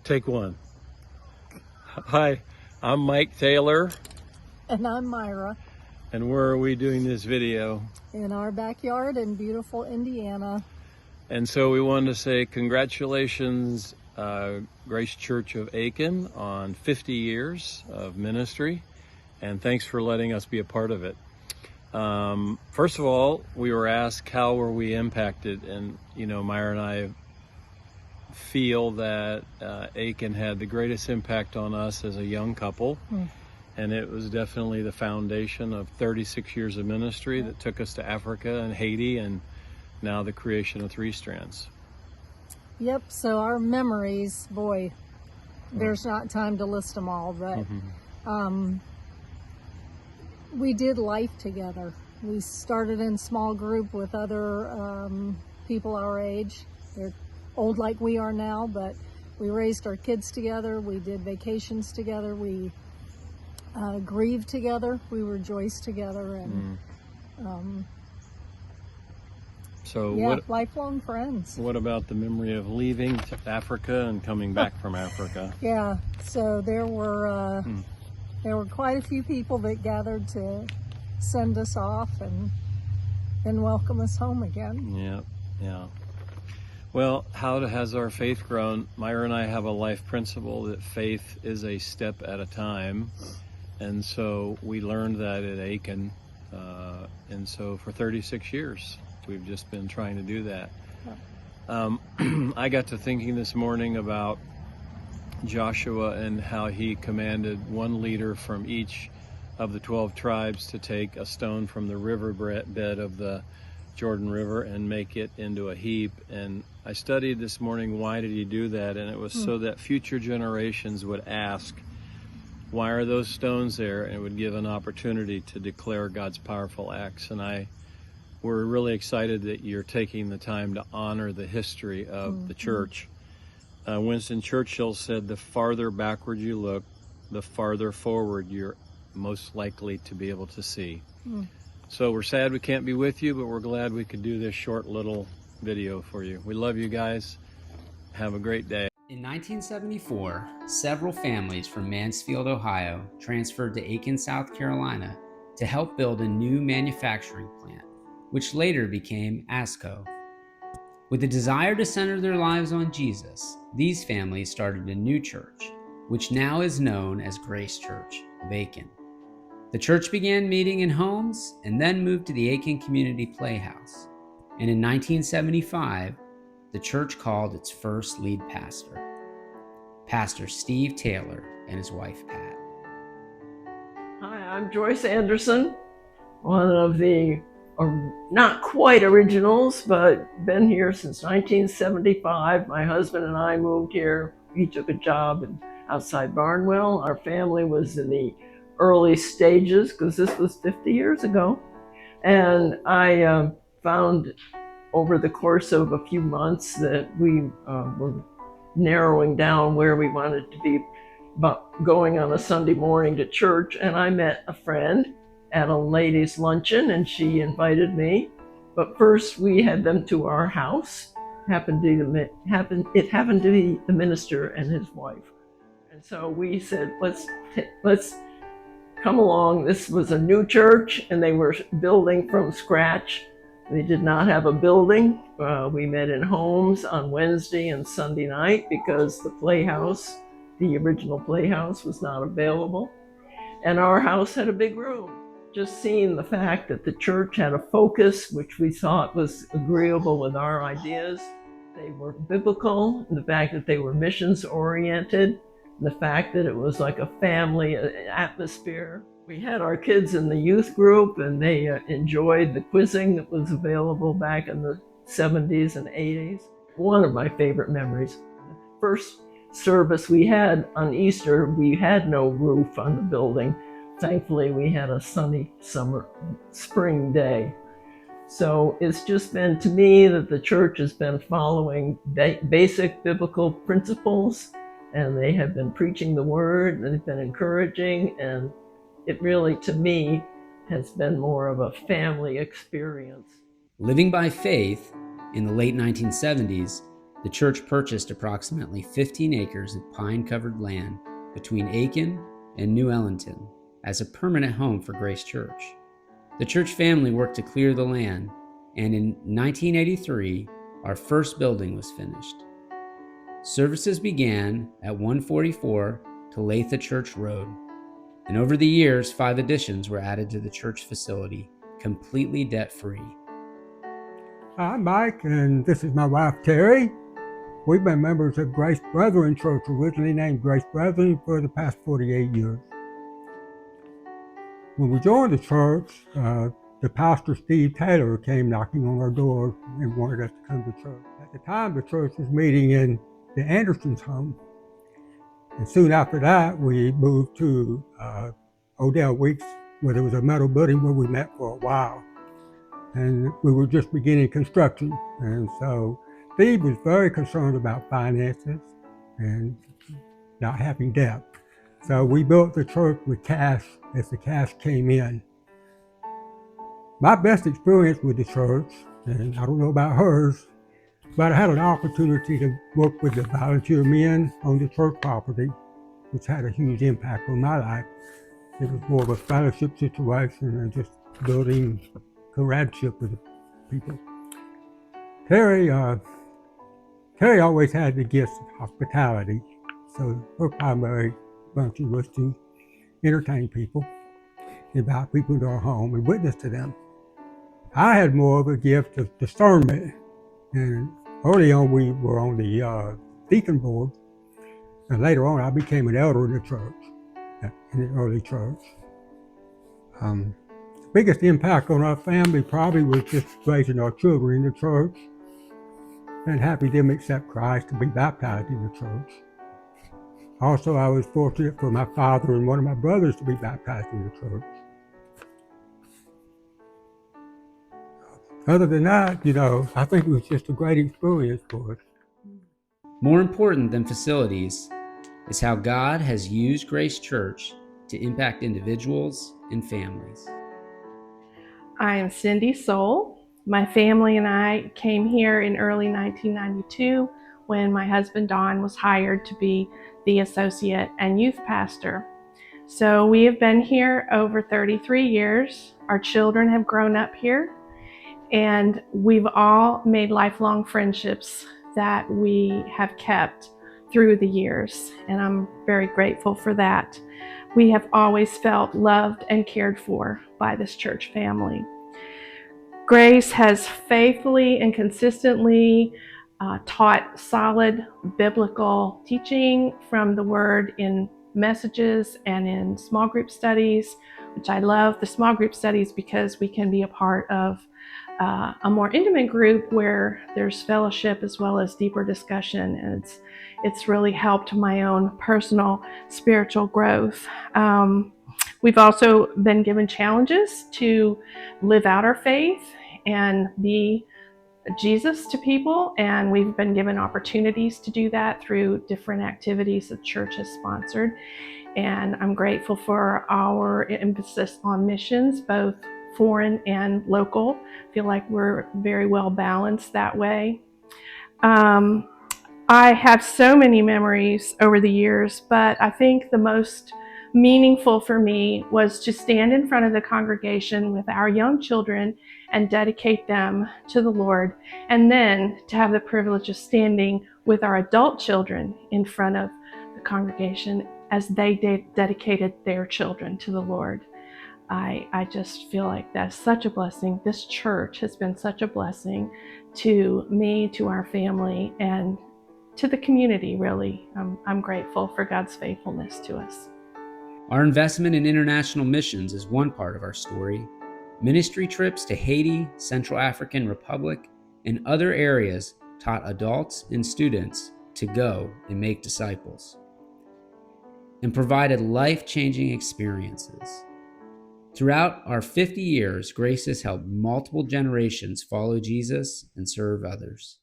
Take one. Hi, I'm Mike Taylor. And I'm Myra. And where are we doing this video? In our backyard in beautiful Indiana. And so we wanted to say congratulations, Grace Church of Aiken, on 50 years of ministry. And thanks for letting us be a part of it. First of all, we were asked how were we impacted, and Myra and I feel that Aiken had the greatest impact on us as a young couple, and it was definitely the foundation of 36 years of ministry that took us to Africa and Haiti, and now the creation of Three Strands. Yep, so our memories, boy, there's not time to list them all, but we did life together. We started in small group with other people our age. They're old like we are now, but we raised our kids together. We did vacations together. We grieved together. We rejoiced together, and lifelong friends. What about the memory of leaving to Africa and coming back from Africa? Yeah, so there were quite a few people that gathered to send us off and then welcome us home again. Yeah. Well, how has our faith grown? Myra and I have a life principle that faith is a step at a time. And so we learned that at Aiken. And so for 36 years, we've just been trying to do that. I got to thinking this morning about Joshua and how he commanded one leader from each of the 12 tribes to take a stone from the river bed of the Jordan River and make it into a heap. And I studied this morning, why did he do that? And it was so that future generations would ask, why are those stones there? And it would give an opportunity to declare God's powerful acts. And we're really excited that you're taking the time to honor the history of the church. Winston Churchill said, the farther backward you look, the farther forward you're most likely to be able to see. So we're sad we can't be with you, but we're glad we could do this short little video for you. We love you guys. Have a great day. In 1974, several families from Mansfield, Ohio, transferred to Aiken, South Carolina to help build a new manufacturing plant, which later became ASCO. With a desire to center their lives on Jesus, these families started a new church, which now is known as Grace Church of Aiken. The church began meeting in homes and then moved to the Aiken Community Playhouse. And in 1975, the church called its first lead pastor, Pastor Steve Taylor and his wife, Pat. Hi, I'm Joyce Anderson, one of the not quite originals, but been here since 1975. My husband and I moved here. He took a job outside Barnwell. Our family was in the early stages because this was 50 years ago. And I found over the course of a few months that we were narrowing down where we wanted to be going on a Sunday morning to church. And I met a friend at a ladies' luncheon, and she invited me. But first we had them to our house. It happened to be the minister and his wife. And so we said, let's come along. This was a new church, and they were building from scratch. They did not have a building. We met in homes on Wednesday and Sunday night because the playhouse, the original playhouse, was not available. And our house had a big room. Just seeing the fact that the church had a focus, which we thought was agreeable with our ideas. They were biblical, and the fact that they were missions oriented, and the fact that it was like a family atmosphere. We had our kids in the youth group, and they enjoyed the quizzing that was available back in the 70s and 80s. One of my favorite memories. First service we had on Easter, we had no roof on the building. Thankfully, we had a sunny spring day. So it's just been, to me, that the church has been following basic biblical principles, and they have been preaching the word, and they've been encouraging, and it really, to me, has been more of a family experience. Living by faith in the late 1970s, the church purchased approximately 15 acres of pine-covered land between Aiken and New Ellington as a permanent home for Grace Church. The church family worked to clear the land, and in 1983, our first building was finished. Services began at 144 Talitha Church Road, and over the years, 5 additions were added to the church facility, completely debt-free. I'm Mike, and this is my wife, Terry. We've been members of Grace Brethren Church, originally named Grace Brethren, for the past 48 years. When we joined the church, the pastor, Steve Taylor, came knocking on our door and wanted us to come to church. At the time, the church was meeting in the Anderson's home. And soon after that, we moved to Odell Weeks, where there was a metal building where we met for a while. And we were just beginning construction. And so Steve was very concerned about finances and not having debt. So we built the church with cash as the cash came in. My best experience with the church, and I don't know about hers, but I had an opportunity to work with the volunteer men on the church property, which had a huge impact on my life. It was more of a fellowship situation and just building comradeship with the people. Terry always had the gift of hospitality, so her primary function was to entertain people, invite people into our home and witness to them. I had more of a gift of discernment, and early on we were on the deacon board, and later on I became an elder in the church, in the early church. The biggest impact on our family probably was just raising our children in the church and having them accept Christ and be baptized in the church. Also, I was fortunate for my father and one of my brothers to be baptized in the church. Other than that, I think it was just a great experience for us. More important than facilities is how God has used Grace Church to impact individuals and families. I am Cindy Soul. My family and I came here in early 1992 when my husband Don was hired to be the associate and youth pastor. So we have been here over 33 years. Our children have grown up here, and we've all made lifelong friendships that we have kept through the years, and I'm very grateful for that. We have always felt loved and cared for by this church family. Grace has faithfully and consistently taught solid biblical teaching from the Word in messages and in small group studies, which I love the small group studies because we can be a part of a more intimate group where there's fellowship as well as deeper discussion, and it's really helped my own personal spiritual growth. We've also been given challenges to live out our faith and be Jesus to people, and we've been given opportunities to do that through different activities the church has sponsored. And I'm grateful for our emphasis on missions, both foreign and local. I feel like we're very well balanced that way. I have so many memories over the years, but I think the most meaningful for me was to stand in front of the congregation with our young children and dedicate them to the Lord, and then to have the privilege of standing with our adult children in front of the congregation as they dedicated their children to the Lord. I just feel like that's such a blessing. This church has been such a blessing to me, to our family, and to the community, really. I'm grateful for God's faithfulness to us. Our investment in international missions is one part of our story. Ministry trips to Haiti, Central African Republic, and other areas taught adults and students to go and make disciples, and provided life-changing experiences. Throughout our 50 years, Grace has helped multiple generations follow Jesus and serve others.